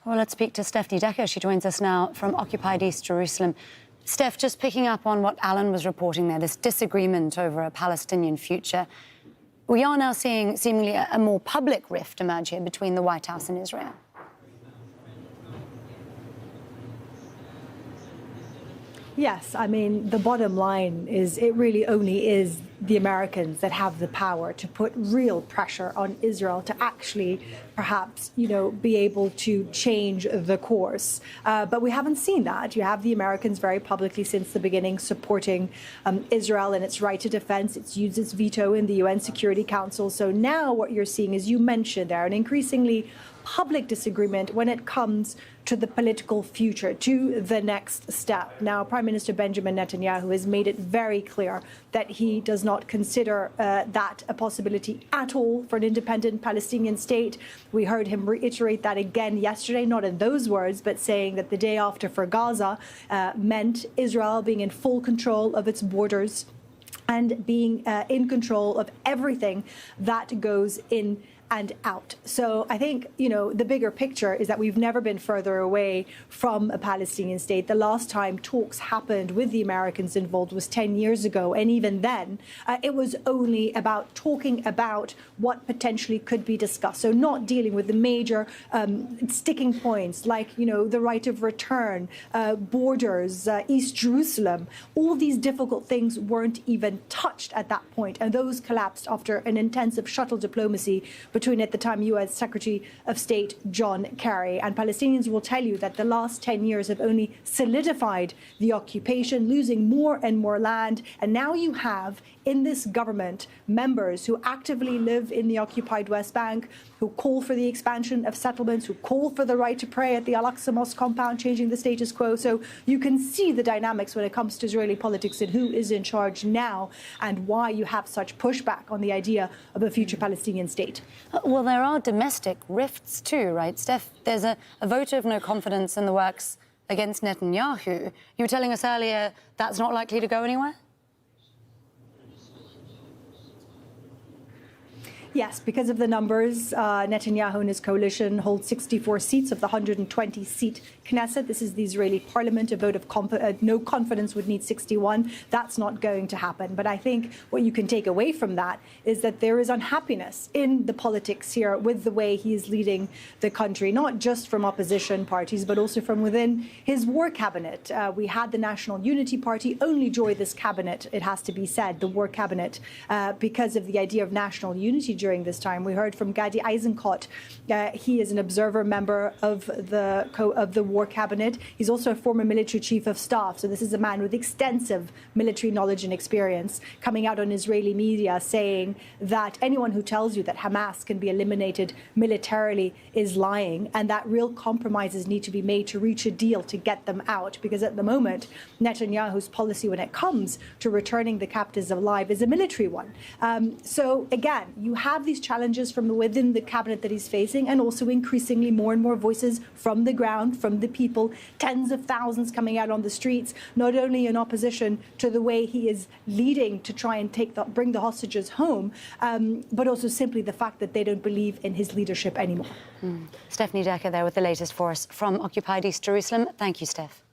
Well, let's speak to Stephanie Decker. She joins us now from occupied East Jerusalem. Steph, just picking up on what Alan was reporting there, this disagreement over a Palestinian future. We are now seeing seemingly a more public rift emerge here between the White House and Israel. Yes, I mean, the bottom line is it really only is the Americans that have the power to put real pressure on Israel to actually perhaps, be able to change the course. But we haven't seen that. You have the Americans very publicly since the beginning supporting Israel and its right to defense. It's used its veto in the UN Security Council. So now what you're seeing, as you mentioned there, an increasingly public disagreement when it comes to the political future, to the next step. Now, Prime Minister Benjamin Netanyahu has made it very clear that he does not consider that a possibility at all for an independent Palestinian state. We heard him reiterate that again yesterday, not in those words, but saying that the day after for Gaza meant Israel being in full control of its borders and being in control of everything that goes in and out. So I think, the bigger picture is that we've never been further away from a Palestinian state. The last time talks happened with the Americans involved was 10 years ago. And even then, it was only about talking about what potentially could be discussed. So not dealing with the major sticking points like, the right of return, borders, East Jerusalem. All these difficult things weren't even touched at that point. And those collapsed after an intensive shuttle diplomacy between, at the time, U.S. Secretary of State John Kerry. And Palestinians will tell you that the last 10 years have only solidified the occupation, losing more and more land. And now you have in this government members who actively live in the occupied West Bank, who call for the expansion of settlements, who call for the right to pray at the Al-Aqsa Mosque compound, changing the status quo. So you can see the dynamics when it comes to Israeli politics and who is in charge now and why you have such pushback on the idea of a future Palestinian state. Well, there are domestic rifts too, right, Steph? There's a vote of no confidence in the works against Netanyahu. You were telling us earlier that's not likely to go anywhere? Yes, because of the numbers, Netanyahu and his coalition hold 64 seats of the 120-seat Knesset. This is the Israeli parliament. A vote of no confidence would need 61. That's not going to happen. But I think what you can take away from that is that there is unhappiness in the politics here with the way he is leading the country, not just from opposition parties, but also from within his war cabinet. We had the National Unity Party only join this cabinet, it has to be said, the war cabinet, because of the idea of national unity during this time. We heard from Gadi Eisenkot. He is an observer member of the war cabinet. He's also a former military chief of staff. So this is a man with extensive military knowledge and experience coming out on Israeli media saying that anyone who tells you that Hamas can be eliminated militarily is lying and that real compromises need to be made to reach a deal to get them out. Because at the moment, Netanyahu's policy when it comes to returning the captives alive is a military one. So again, you have these challenges from within the cabinet that he's facing and also increasingly more and more voices from the ground, from the people, tens of thousands coming out on the streets, not only in opposition to the way he is leading to try and bring the hostages home, but also simply the fact that they don't believe in his leadership anymore. Stephanie Decker there with the latest for us from occupied East Jerusalem. Thank you, Steph.